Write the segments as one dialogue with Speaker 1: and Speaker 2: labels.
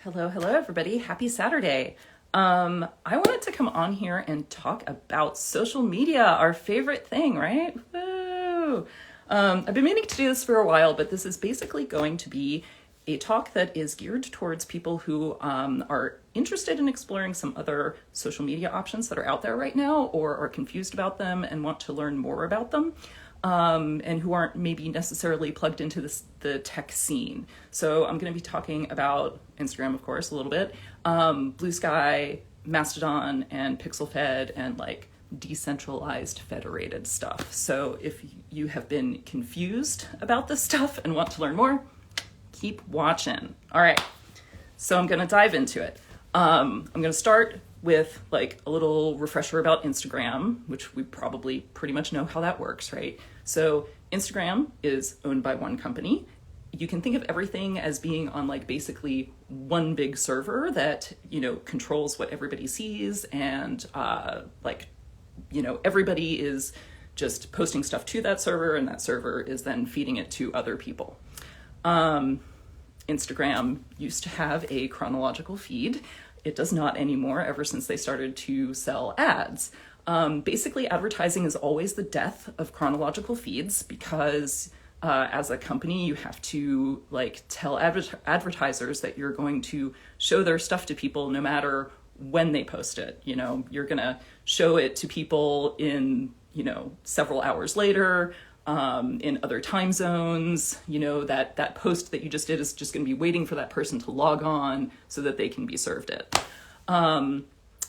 Speaker 1: Hello, everybody. Happy Saturday. I wanted to come on here and talk about social media, our favorite thing, right? Woo! I've been meaning to do this for a while, but this is basically going to be a talk that is geared towards people who are interested in exploring some other social media options that are out there right now, or are confused about them and want to learn more about them. And who aren't maybe necessarily plugged into the tech scene. So I'm going to be talking about Instagram, of course, a little bit, Bluesky, Mastodon, and Pixelfed, and like decentralized federated stuff. So if you have been confused about this stuff and want to learn more, keep watching. All right, so I'm going to dive into it. I'm going to start with like a little refresher about Instagram, which we probably pretty much know how that works, right? So Instagram is owned by one company. You can think of everything as being on like basically one big server that, controls what everybody sees, and everybody is just posting stuff to that server, and that server is then feeding it to other people. Instagram used to have a chronological feed. It does not anymore, ever since they started to sell ads. Basically, advertising is always the death of chronological feeds because as a company, you have to tell advertisers that you're going to show their stuff to people no matter when they post it. You're going to show it to people in, several hours later, in other time zones. That post that you just did is just going to be waiting for that person to log on so that they can be served it. And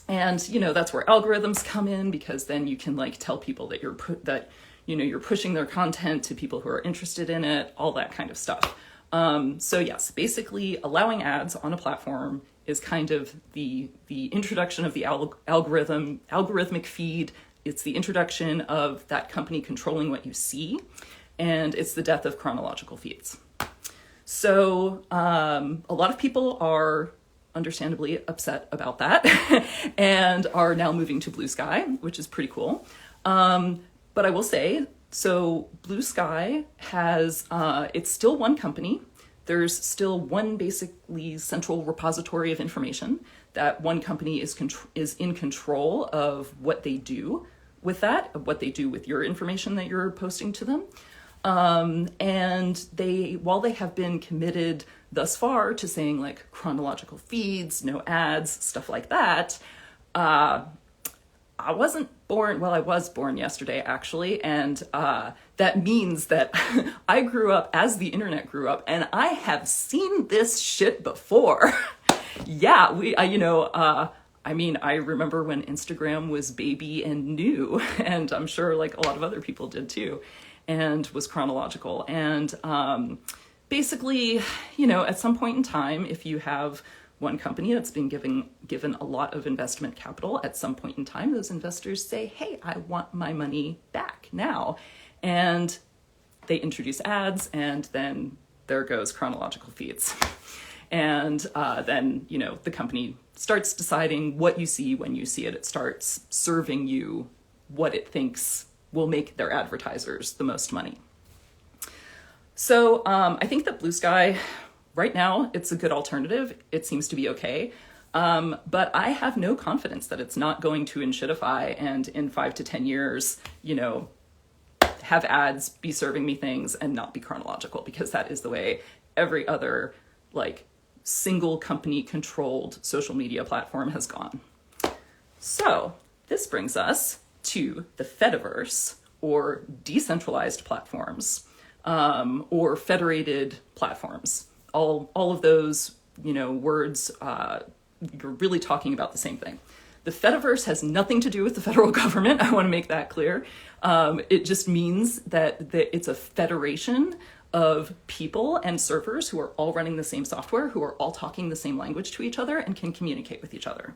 Speaker 1: that's where algorithms come in, because then you can tell people that you're pushing their content to people who are interested in it, all that kind of stuff. So yes, basically allowing ads on a platform is kind of the introduction of the algorithmic feed. It's the introduction of that company controlling what you see, and it's the death of chronological feeds. So a lot of people are understandably upset about that and are now moving to Bluesky, which is pretty cool. But I will say, so Bluesky has, it's still one company. There's still one basically central repository of information. That one company is in control of what they do with that, of what they do with your information that you're posting to them. And while they have been committed thus far to saying chronological feeds, no ads, stuff like that, I wasn't born, well, I was born yesterday actually, and that means that I grew up as the internet grew up, and I have seen this shit before. Yeah, I remember when Instagram was baby and new, and I'm sure a lot of other people did too, and was chronological. And basically, at some point in time, if you have one company that's been given a lot of investment capital, at some point in time, those investors say, hey, I want my money back now. And they introduce ads, and then there goes chronological feeds. And then, the company starts deciding what you see when you see it. It starts serving you what it thinks will make their advertisers the most money. So I think that Bluesky, right now, it's a good alternative. It seems to be okay. But I have no confidence that it's not going to inshitify and in 5 to 10 years, have ads be serving me things and not be chronological, because that is the way every other single company controlled social media platform has gone. So this brings us to the Fediverse, or decentralized platforms, or federated platforms. All of those, words, you're really talking about the same thing. The Fediverse has nothing to do with the federal government. I want to make that clear. It just means that it's a federation of people and servers who are all running the same software, who are all talking the same language to each other and can communicate with each other.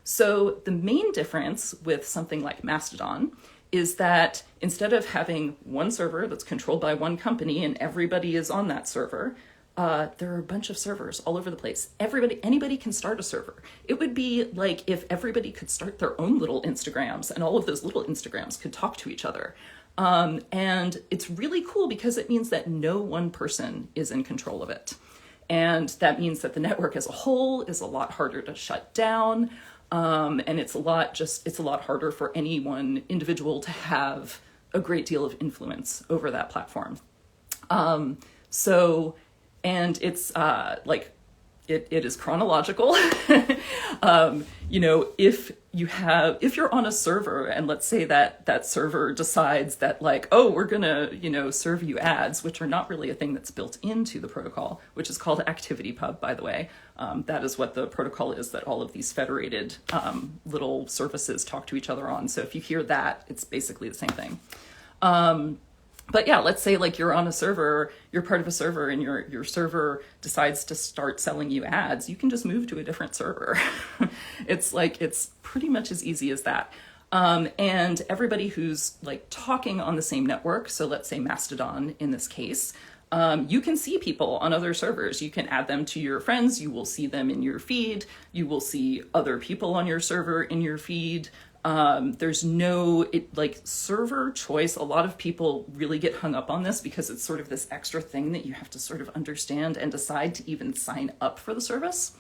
Speaker 1: So the main difference with something like Mastodon is that instead of having one server that's controlled by one company and everybody is on that server, there are a bunch of servers all over the place. Anybody can start a server. It would be like if everybody could start their own little Instagrams, and all of those little Instagrams could talk to each other. And it's really cool because it means that no one person is in control of it. And that means that the network as a whole is a lot harder to shut down. And it's a lot harder for any one individual to have a great deal of influence over that platform. And it's like, it is chronological. If you're on a server and let's say that server decides that like, oh, we're gonna, serve you ads, which are not really a thing that's built into the protocol, which is called ActivityPub, by the way. That is what the protocol is that all of these federated little services talk to each other on. So if you hear that, it's basically the same thing. But yeah, let's say like you're on a server, you're part of a server and your server decides to start selling you ads, you can just move to a different server. It's pretty much as easy as that. And everybody who's like talking on the same network, so let's say Mastodon in this case, you can see people on other servers. You can add them to your friends. You will see them in your feed. You will see other people on your server in your feed. There's no, server choice. A lot of people really get hung up on this because it's sort of this extra thing that you have to sort of understand and decide to even sign up for the service.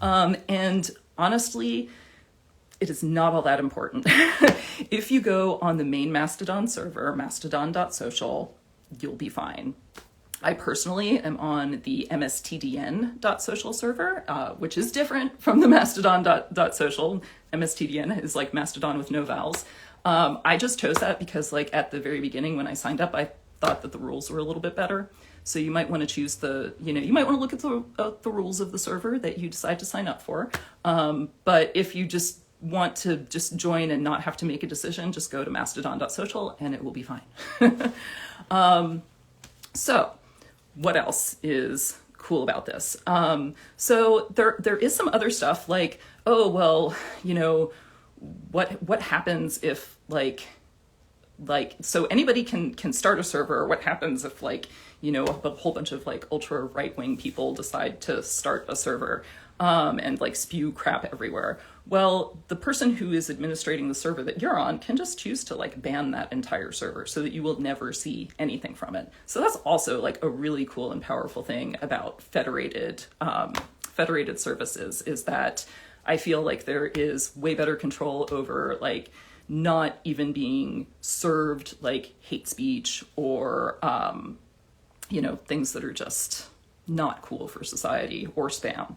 Speaker 1: And honestly, it is not all that important. If you go on the main Mastodon server, mastodon.social, you'll be fine. I personally am on the mstdn.social server, which is different from the mastodon.social. MSTDN is like Mastodon with no vowels. I just chose that because like at the very beginning when I signed up, I thought that the rules were a little bit better. So you might want to choose you might want to look at the rules of the server that you decide to sign up for. But if you just want to just join and not have to make a decision, just go to mastodon.social and it will be fine. So what else is cool about this? So there is some other stuff like, oh, well, what happens if so anybody can start a server. What happens if a whole bunch of like ultra right-wing people decide to start a server and like spew crap everywhere? Well, the person who is administrating the server that you're on can just choose to like ban that entire server so that you will never see anything from it. So that's also like a really cool and powerful thing about federated services, is that I feel like there is way better control over like not even being served like hate speech or, things that are just not cool for society, or spam.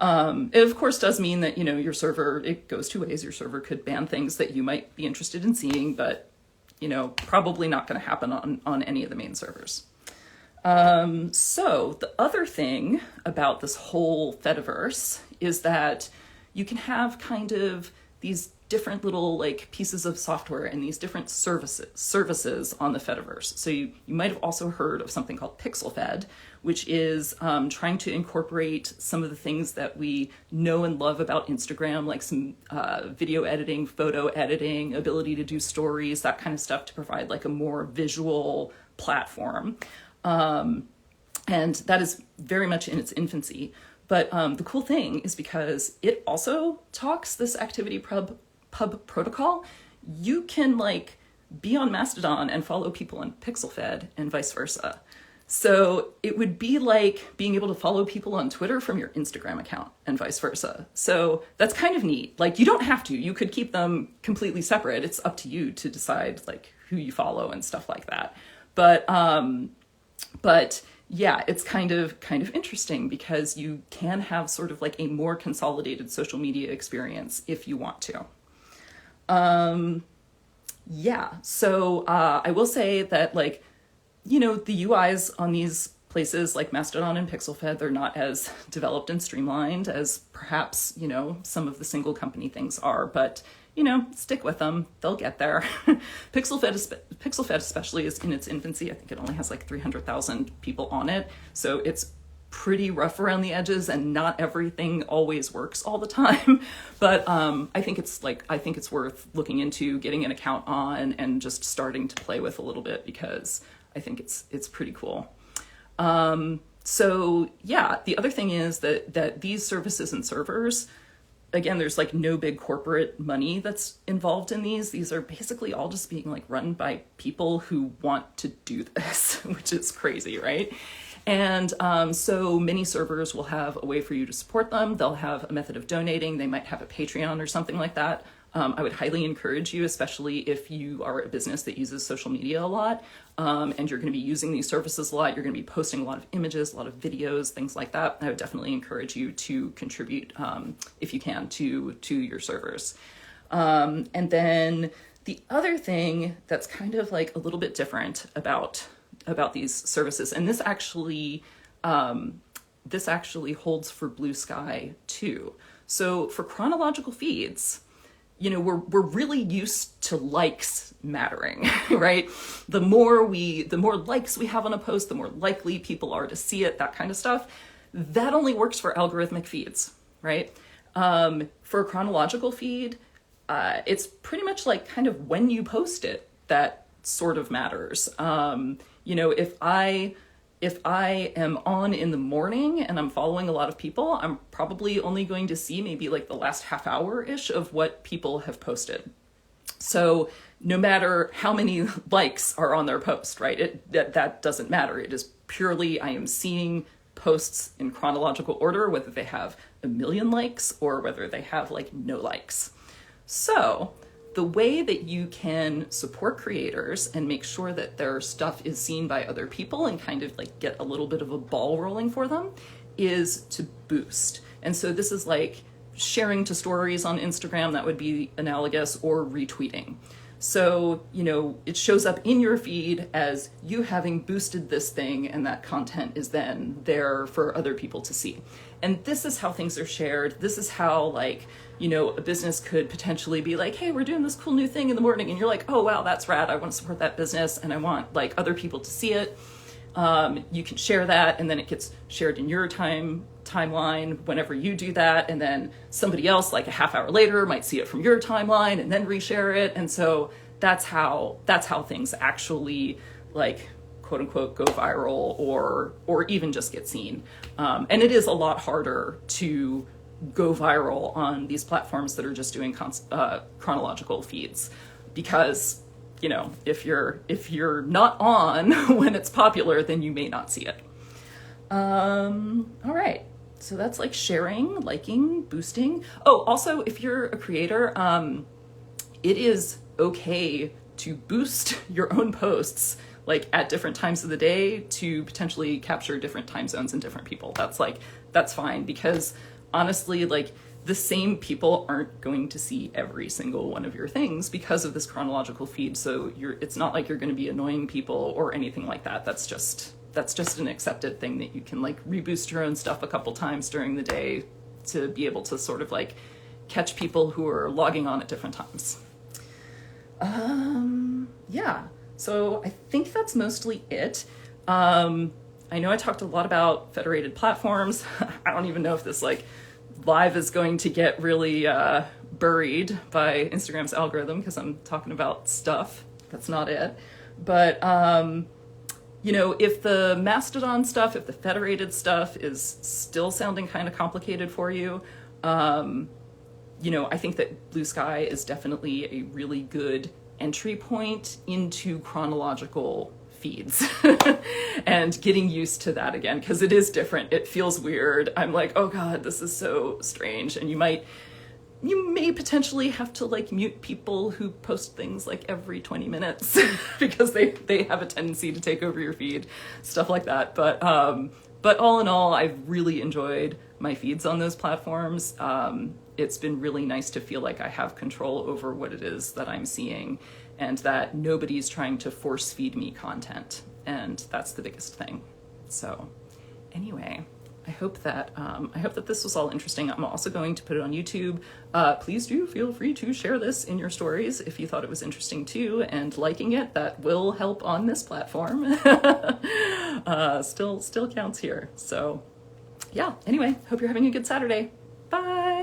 Speaker 1: It of course does mean that, your server, it goes two ways. Your server could ban things that you might be interested in seeing, but, probably not going to happen on any of the main servers. So the other thing about this whole Fediverse is that you can have kind of these different little like pieces of software and these different services on the Fediverse. So you might have also heard of something called Pixelfed, which is trying to incorporate some of the things that we know and love about Instagram, like some video editing, photo editing, ability to do stories, that kind of stuff, to provide like a more visual platform. And that is very much in its infancy. But the cool thing is because it also talks this ActivityPub protocol, you can like be on Mastodon and follow people on Pixelfed and vice versa. So it would be like being able to follow people on Twitter from your Instagram account and vice versa. So that's kind of neat. Like you don't have to, you could keep them completely separate. It's up to you to decide like who you follow and stuff like that. But yeah, it's kind of interesting because you can have sort of like a more consolidated social media experience if you want to. Yeah, so I will say that like, the UIs on these places like Mastodon and Pixelfed, they're not as developed and streamlined as perhaps, some of the single company things are, but stick with them. They'll get there. Pixelfed especially is in its infancy. I think it only has like 300,000 people on it. So it's pretty rough around the edges and not everything always works all the time. But I think it's worth looking into, getting an account on and just starting to play with a little bit, because I think it's pretty cool. So yeah, the other thing is that these services and servers, again, there's like no big corporate money that's involved in these. These are basically all just being like run by people who want to do this, which is crazy, right? And so many servers will have a way for you to support them. They'll have a method of donating. They might have a Patreon or something like that. I would highly encourage you, especially if you are a business that uses social media a lot, and you're going to be using these services a lot. You're going to be posting a lot of images, a lot of videos, things like that. I would definitely encourage you to contribute, if you can, to your servers. And then the other thing that's kind of like a little bit different about these services, and this actually holds for Bluesky too. So for chronological feeds, you know, we're really used to likes mattering, right? The more likes we have on a post, the more likely people are to see it, that kind of stuff. That only works for algorithmic feeds, right? For a chronological feed, it's pretty much like kind of when you post it that sort of matters. You know, if I am on in the morning and I'm following a lot of people, I'm probably only going to see maybe like the last half hour-ish of what people have posted. So no matter how many likes are on their post, right, that doesn't matter. It is purely I am seeing posts in chronological order, whether they have 1 million likes or whether they have like no likes. So the way that you can support creators and make sure that their stuff is seen by other people and kind of like get a little bit of a ball rolling for them is to boost. And so this is like sharing to stories on Instagram, that would be analogous, or retweeting. So, you know, it shows up in your feed as you having boosted this thing, and that content is then there for other people to see. And this is how things are shared. This is how, like, you know, a business could potentially be like, hey, we're doing this cool new thing in the morning. And you're like, oh, wow, that's rad. I want to support that business and I want like other people to see it. You can share that, and then it gets shared in your timeline whenever you do that. And then somebody else like a half hour later might see it from your timeline and then reshare it. And so that's how things actually like quote unquote go viral or even just get seen. And it is a lot harder to go viral on these platforms that are just doing chronological feeds, because, you know, if you're not on when it's popular, then you may not see it. All right. So that's like sharing, liking, boosting. Oh, also, if you're a creator, it is okay to boost your own posts like at different times of the day to potentially capture different time zones and different people. That's fine, because honestly, like the same people aren't going to see every single one of your things because of this chronological feed. So it's not like you're going to be annoying people or anything like that. That's just an accepted thing that you can like reboost your own stuff a couple times during the day to be able to sort of like catch people who are logging on at different times. Yeah, so I think that's mostly it. I know I talked a lot about federated platforms. I don't even know if this like live is going to get really buried by Instagram's algorithm because I'm talking about stuff. That's not it. But, you know, if the Mastodon stuff, if the federated stuff is still sounding kind of complicated for you, you know, I think that Bluesky is definitely a really good entry point into chronological feeds and getting used to that again, because it is different. It feels weird. I'm like, oh God, this is so strange. And you may potentially have to like mute people who post things like every 20 minutes because they have a tendency to take over your feed, stuff like that. But all in all, I've really enjoyed my feeds on those platforms. It's been really nice to feel like I have control over what it is that I'm seeing, and that nobody's trying to force feed me content. And that's the biggest thing. So anyway, I hope that this was all interesting. I'm also going to put it on YouTube. Please do feel free to share this in your stories if you thought it was interesting too, and liking it, that will help on this platform. Still counts here. So yeah, anyway, hope you're having a good Saturday. Bye.